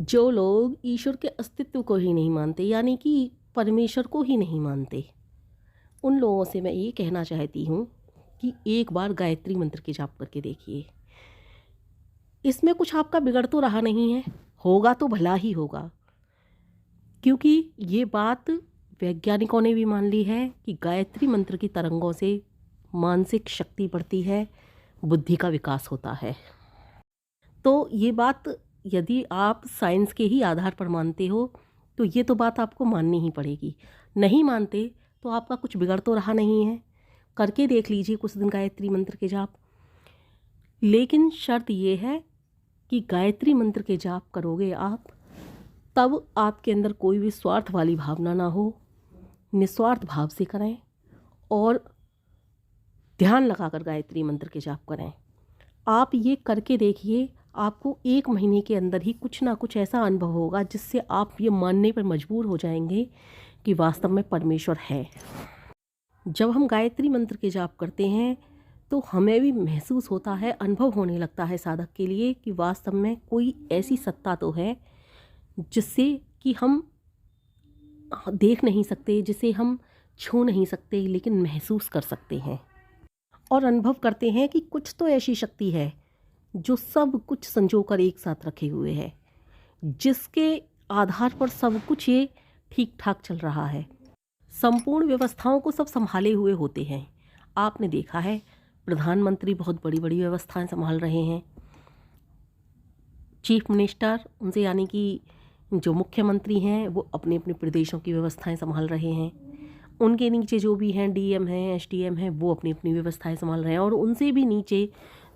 जो लोग ईश्वर के अस्तित्व को ही नहीं मानते, यानी कि परमेश्वर को ही नहीं मानते, उन लोगों से मैं ये कहना चाहती हूँ कि एक बार गायत्री मंत्र के जाप करके देखिए। इसमें कुछ आपका बिगड़ तो रहा नहीं है, होगा तो भला ही होगा, क्योंकि ये बात वैज्ञानिकों ने भी मान ली है कि गायत्री मंत्र की तरंगों से मानसिक शक्ति बढ़ती है, बुद्धि का विकास होता है। तो ये बात यदि आप साइंस के ही आधार पर मानते हो तो ये तो बात आपको माननी ही पड़ेगी। नहीं मानते तो आपका कुछ बिगड़ तो रहा नहीं है, करके देख लीजिए कुछ दिन गायत्री मंत्र के जाप। लेकिन शर्त ये है कि गायत्री मंत्र के जाप करोगे आप, तब आपके अंदर कोई भी स्वार्थ वाली भावना ना हो, निस्वार्थ भाव से करें और ध्यान लगाकर गायत्री मंत्र के जाप करें। आप ये करके देखिए, आपको 1 महीने के अंदर ही कुछ ना कुछ ऐसा अनुभव होगा जिससे आप ये मानने पर मजबूर हो जाएंगे कि वास्तव में परमेश्वर है। जब हम गायत्री मंत्र के जाप करते हैं तो हमें भी महसूस होता है, अनुभव होने लगता है साधक के लिए कि वास्तव में कोई ऐसी सत्ता तो है जिससे कि हम देख नहीं सकते, जिसे हम छू नहीं सकते, लेकिन महसूस कर सकते हैं और अनुभव करते हैं कि कुछ तो ऐसी शक्ति है जो सब कुछ संजोकर एक साथ रखे हुए है, जिसके आधार पर सब कुछ ये ठीक ठाक चल रहा है। संपूर्ण व्यवस्थाओं को सब संभाले हुए होते हैं। आपने देखा है प्रधानमंत्री बहुत बड़ी बड़ी व्यवस्थाएं संभाल रहे हैं, चीफ मिनिस्टर उनसे यानी कि जो मुख्यमंत्री हैं वो अपने अपने प्रदेशों की व्यवस्थाएं संभाल रहे हैं, उनके नीचे जो भी हैं डीएम हैं एसडीएम हैं वो अपनी अपनी व्यवस्थाएं संभाल रहे हैं और उनसे भी नीचे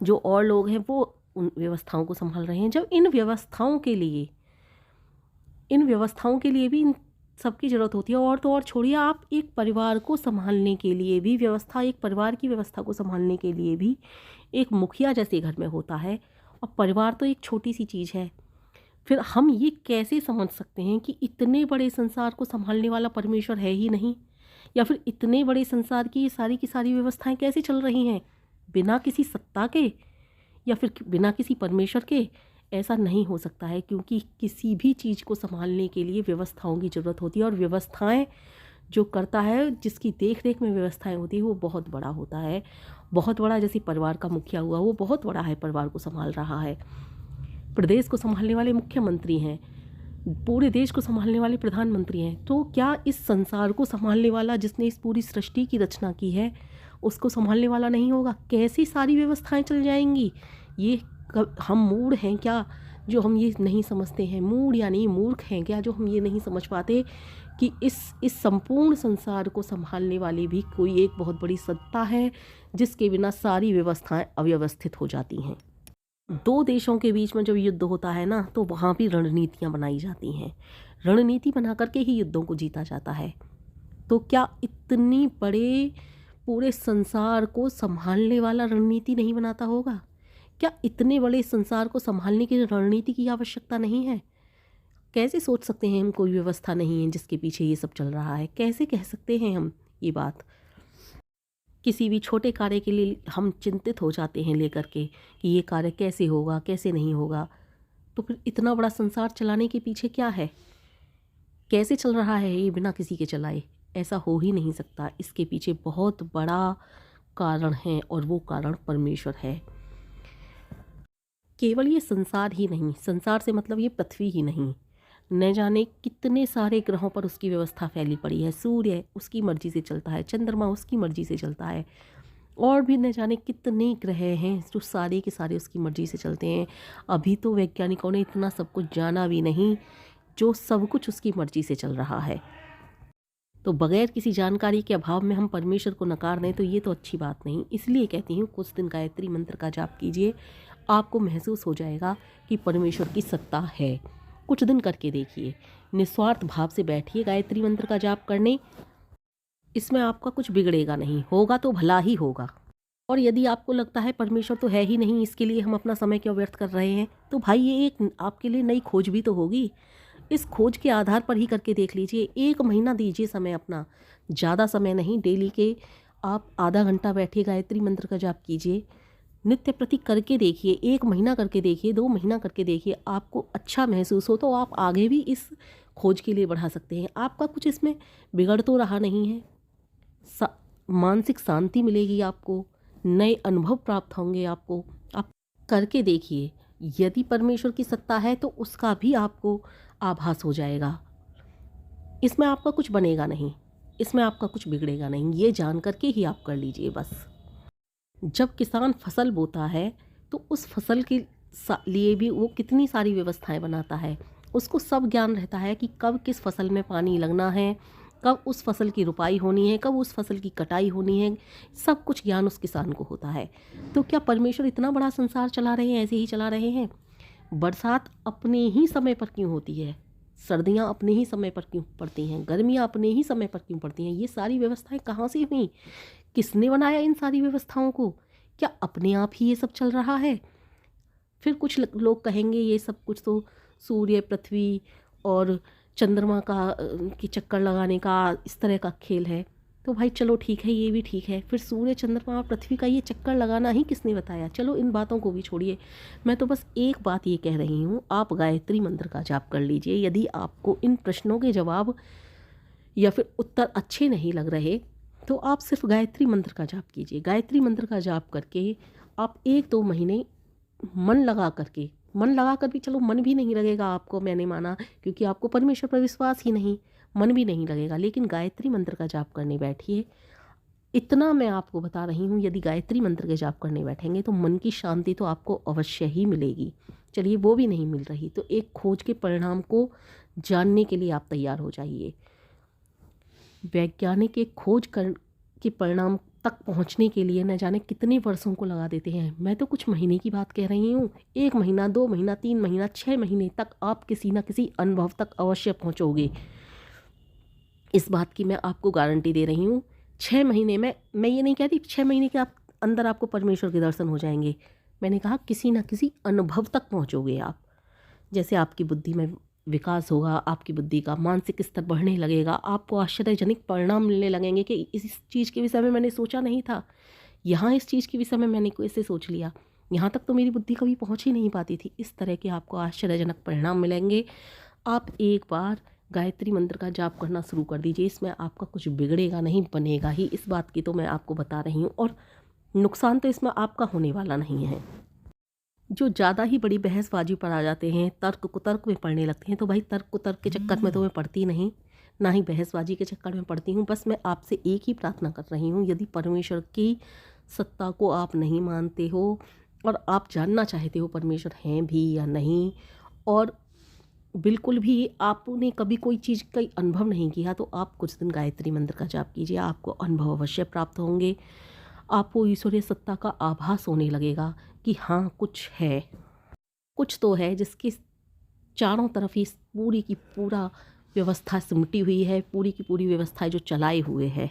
जो और लोग हैं वो उन व्यवस्थाओं को संभाल रहे हैं। जब इन व्यवस्थाओं के लिए भी इन सबकी ज़रूरत होती है, और तो और छोड़िए, आप एक परिवार को संभालने के लिए भी एक परिवार की व्यवस्था को संभालने के लिए भी एक मुखिया जैसे घर में होता है, और परिवार तो एक छोटी सी चीज़ है। फिर हम ये कैसे समझ सकते हैं कि इतने बड़े संसार को संभालने वाला परमेश्वर है ही नहीं, या फिर इतने बड़े संसार की की सारी व्यवस्थाएं कैसे चल रही हैं बिना किसी सत्ता के या फिर बिना किसी परमेश्वर के? ऐसा नहीं हो सकता है, क्योंकि किसी भी चीज़ को संभालने के लिए व्यवस्थाओं की ज़रूरत होती है, और व्यवस्थाएं जो करता है, जिसकी देख रेख में व्यवस्थाएं होती है, वो बहुत बड़ा होता है, बहुत बड़ा। जैसे परिवार का मुखिया हुआ, वो बहुत बड़ा है, परिवार को संभाल रहा है। प्रदेश को संभालने वाले मुख्यमंत्री हैं, पूरे देश को संभालने वाले प्रधानमंत्री हैं। तो क्या इस संसार को संभालने वाला, जिसने इस पूरी सृष्टि की रचना की है, उसको संभालने वाला नहीं होगा? कैसी सारी व्यवस्थाएं चल जाएंगी? ये हम मूढ़ हैं क्या जो हम ये नहीं समझते हैं? मूढ़ यानी मूर्ख हैं क्या जो हम ये नहीं समझ पाते कि इस संपूर्ण संसार को संभालने वाली भी कोई एक बहुत बड़ी सत्ता है, जिसके बिना सारी व्यवस्थाएं अव्यवस्थित हो जाती हैं। 2 देशों के बीच में जब युद्ध होता है ना, तो वहाँ भी रणनीतियाँ बनाई जाती हैं, रणनीति बना करके ही युद्धों को जीता जाता है। तो क्या इतनी बड़े पूरे संसार को संभालने वाला रणनीति नहीं बनाता होगा? क्या इतने बड़े संसार को संभालने की रणनीति की आवश्यकता नहीं है? कैसे सोच सकते हैं हम कोई व्यवस्था नहीं है जिसके पीछे ये सब चल रहा है? कैसे कह सकते हैं हम ये बात? किसी भी छोटे कार्य के लिए हम चिंतित हो जाते हैं लेकर के कि ये कार्य कैसे होगा, कैसे नहीं होगा। तो फिर इतना बड़ा संसार चलाने के पीछे क्या है? कैसे चल रहा है ये बिना किसी के चलाए? ऐसा हो ही नहीं सकता। इसके पीछे बहुत बड़ा कारण है, और वो कारण परमेश्वर है। केवल ये संसार ही नहीं, संसार से मतलब ये पृथ्वी ही नहीं, न जाने कितने सारे ग्रहों पर उसकी व्यवस्था फैली पड़ी है। सूर्य उसकी मर्जी से चलता है, चंद्रमा उसकी मर्जी से चलता है, और भी न जाने कितने ग्रह हैं जो सारे के सारे उसकी मर्जी से चलते हैं। अभी तो वैज्ञानिकों ने इतना सब कुछ जाना भी नहीं, जो सब कुछ उसकी मर्जी से चल रहा है। तो बगैर किसी जानकारी के अभाव में हम परमेश्वर को नकार दें तो ये तो अच्छी बात नहीं। इसलिए कहती हूँ कुछ दिन गायत्री मंत्र का जाप कीजिए, आपको महसूस हो जाएगा कि परमेश्वर की सत्ता है। कुछ दिन करके देखिए, निस्वार्थ भाव से बैठिए गायत्री मंत्र का जाप करने। इसमें आपका कुछ बिगड़ेगा नहीं, होगा तो भला ही होगा। और यदि आपको लगता है परमेश्वर तो है ही नहीं, इसके लिए हम अपना समय क्यों व्यर्थ कर रहे हैं, तो भाई ये एक आपके लिए नई खोज भी तो होगी। इस खोज के आधार पर ही करके देख लीजिए। 1 महीना दीजिए समय अपना, ज़्यादा समय नहीं, डेली के आप आधा घंटा बैठिए गायत्री मंत्र का जाप कीजिए। नित्य प्रति करके देखिए, 1 महीना करके देखिए, 2 महीना करके देखिए, आपको अच्छा महसूस हो तो आप आगे भी इस खोज के लिए बढ़ा सकते हैं। आपका कुछ इसमें बिगड़ तो रहा नहीं है। मानसिक शांति मिलेगी आपको, नए अनुभव प्राप्त होंगे आपको। आप करके देखिए, यदि परमेश्वर की सत्ता है तो उसका भी आपको आभास हो जाएगा। इसमें आपका कुछ बनेगा नहीं, इसमें आपका कुछ बिगड़ेगा नहीं, ये जान करके ही आप कर लीजिए बस। जब किसान फसल बोता है तो उस फसल के लिए भी वो कितनी सारी व्यवस्थाएं बनाता है। उसको सब ज्ञान रहता है कि कब किस फसल में पानी लगना है, कब उस फसल की रुपाई होनी है, कब उस फसल की कटाई होनी है, सब कुछ ज्ञान उस किसान को होता है। तो क्या परमेश्वर इतना बड़ा संसार चला रहे हैं, ऐसे ही चला रहे हैं? बरसात अपने ही समय पर क्यों होती है, सर्दियाँ अपने ही समय पर क्यों पड़ती हैं, गर्मियाँ अपने ही समय पर क्यों पड़ती हैं? ये सारी व्यवस्थाएं कहाँ से हुई? किसने बनाया इन सारी व्यवस्थाओं को? क्या अपने आप ही ये सब चल रहा है? फिर कुछ लोग कहेंगे ये सब कुछ तो सूर्य, पृथ्वी और चंद्रमा का की चक्कर लगाने का इस तरह का खेल है। तो भाई चलो ठीक है, ये भी ठीक है। फिर सूर्य, चंद्रमा और पृथ्वी का ये चक्कर लगाना ही किसने बताया? चलो इन बातों को भी छोड़िए, मैं तो बस एक बात ये कह रही हूँ, आप गायत्री मंत्र का जाप कर लीजिए। यदि आपको इन प्रश्नों के जवाब या फिर उत्तर अच्छे नहीं लग रहे तो आप सिर्फ गायत्री मंत्र का जाप कीजिए। गायत्री मंत्र का जाप करके आप 1-2 महीने मन लगा कर भी, चलो मन भी नहीं लगेगा आपको, मैंने माना, क्योंकि आपको परमेश्वर पर विश्वास ही नहीं, मन भी नहीं लगेगा, लेकिन गायत्री मंत्र का जाप करने बैठिए। इतना मैं आपको बता रही हूँ, यदि गायत्री मंत्र के जाप करने बैठेंगे तो मन की शांति तो आपको अवश्य ही मिलेगी। चलिए वो भी नहीं मिल रही तो एक खोज के परिणाम को जानने के लिए आप तैयार हो जाइए। वैज्ञानिक एक खोज के परिणाम तक पहुंचने के लिए न जाने कितने वर्षों को लगा देते हैं। मैं तो कुछ महीने की बात कह रही हूँ। 1 महीना, 2 महीना, 3 महीना, 6 महीने तक आप किसी न किसी अनुभव तक अवश्य पहुँचोगे। इस बात की मैं आपको गारंटी दे रही हूँ। 6 महीने में, मैं ये नहीं कहती 6 महीने के अंदर आपको परमेश्वर के दर्शन हो जाएंगे। मैंने कहा किसी न किसी अनुभव तक पहुँचोगे आप। जैसे आपकी बुद्धि में विकास होगा, आपकी बुद्धि का मानसिक स्तर बढ़ने लगेगा, आपको आश्चर्यजनक परिणाम मिलने लगेंगे कि इस चीज़ के विषय में मैंने सोचा नहीं था, यहाँ इस चीज़ के विषय में मैंने कैसे सोच लिया, यहाँ तक तो मेरी बुद्धि कभी पहुँच ही नहीं पाती थी। इस तरह के आपको आश्चर्यजनक परिणाम मिलेंगे। आप एक बार गायत्री मंत्र का जाप करना शुरू कर दीजिए, इसमें आपका कुछ बिगड़ेगा नहीं, बनेगा ही। इस बात की तो मैं आपको बता रही हूँ, और नुकसान तो इसमें आपका होने वाला नहीं है। जो ज़्यादा ही बड़ी बहसबाजी पर आ जाते हैं, तर्क कुतर्क में पढ़ने लगते हैं, तो भाई तर्क कुतर्क के चक्कर में तो मैं पढ़ती नहीं, ना ही बहसबाजी के चक्कर में पढ़ती हूँ। बस मैं आपसे एक ही प्रार्थना कर रही हूँ, यदि परमेश्वर की सत्ता को आप नहीं मानते हो और आप जानना चाहते हो परमेश्वर हैं भी या नहीं, और बिल्कुल भी आपने कभी कोई चीज़ का अनुभव नहीं किया, तो आप कुछ दिन गायत्री मंत्र का जाप कीजिए, आपको अनुभव अवश्य प्राप्त होंगे। आपको ईश्वरीय सत्ता का आभास होने लगेगा कि हाँ कुछ है, कुछ तो है जिसकी चारों तरफ ही पूरी की पूरा व्यवस्था सिमटी हुई है, पूरी की पूरी व्यवस्था जो चलाए हुए है।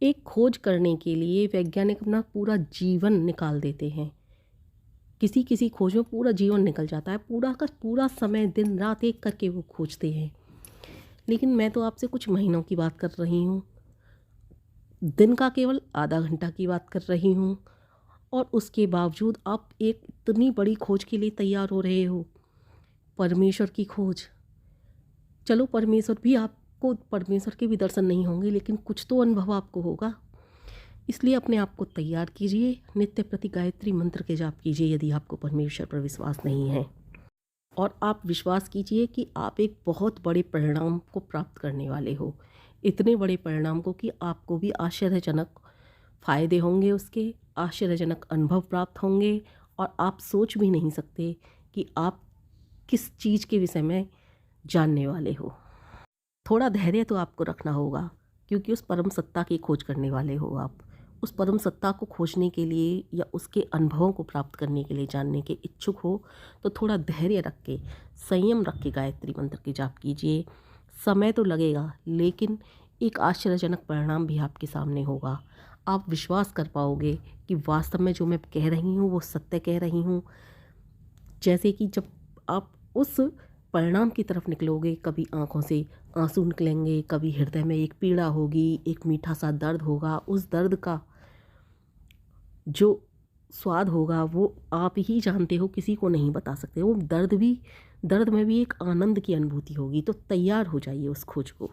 एक खोज करने के लिए वैज्ञानिक अपना पूरा जीवन निकाल देते हैं। किसी किसी खोज में पूरा जीवन निकल जाता है, पूरा का पूरा समय दिन रात एक करके वो खोजते हैं। लेकिन मैं तो आपसे कुछ महीनों की बात कर रही हूँ, दिन का केवल आधा घंटा की बात कर रही हूँ, और उसके बावजूद आप एक इतनी बड़ी खोज के लिए तैयार हो रहे हो, परमेश्वर की खोज। चलो परमेश्वर के भी दर्शन नहीं होंगे, लेकिन कुछ तो अनुभव आपको होगा। इसलिए अपने आप को तैयार कीजिए, नित्य प्रति गायत्री मंत्र के जाप कीजिए यदि आपको परमेश्वर पर विश्वास नहीं है, और आप विश्वास कीजिए कि आप एक बहुत बड़े परिणाम को प्राप्त करने वाले हो। इतने बड़े परिणाम को कि आपको भी आश्चर्यजनक फ़ायदे होंगे, उसके आश्चर्यजनक अनुभव प्राप्त होंगे, और आप सोच भी नहीं सकते कि आप किस चीज़ के विषय में जानने वाले हो। थोड़ा धैर्य तो आपको रखना होगा, क्योंकि उस परम सत्ता की खोज करने वाले हो आप। उस परम सत्ता को खोजने के लिए या उसके अनुभवों को प्राप्त करने के लिए जानने के इच्छुक हो, तो थोड़ा धैर्य रख के, संयम रख के गायत्री मंत्र के जाप कीजिए। समय तो लगेगा, लेकिन एक आश्चर्यजनक परिणाम भी आपके सामने होगा। आप विश्वास कर पाओगे कि वास्तव में जो मैं कह रही हूँ वो सत्य कह रही हूँ। जैसे कि जब आप उस परिणाम की तरफ निकलोगे, कभी आँखों से आंसू निकलेंगे, कभी हृदय में एक पीड़ा होगी, एक मीठा सा दर्द होगा। उस दर्द का जो स्वाद होगा वो आप ही जानते हो, किसी को नहीं बता सकते। वो दर्द में भी एक आनंद की अनुभूति होगी। तो तैयार हो जाइए उस खोज को।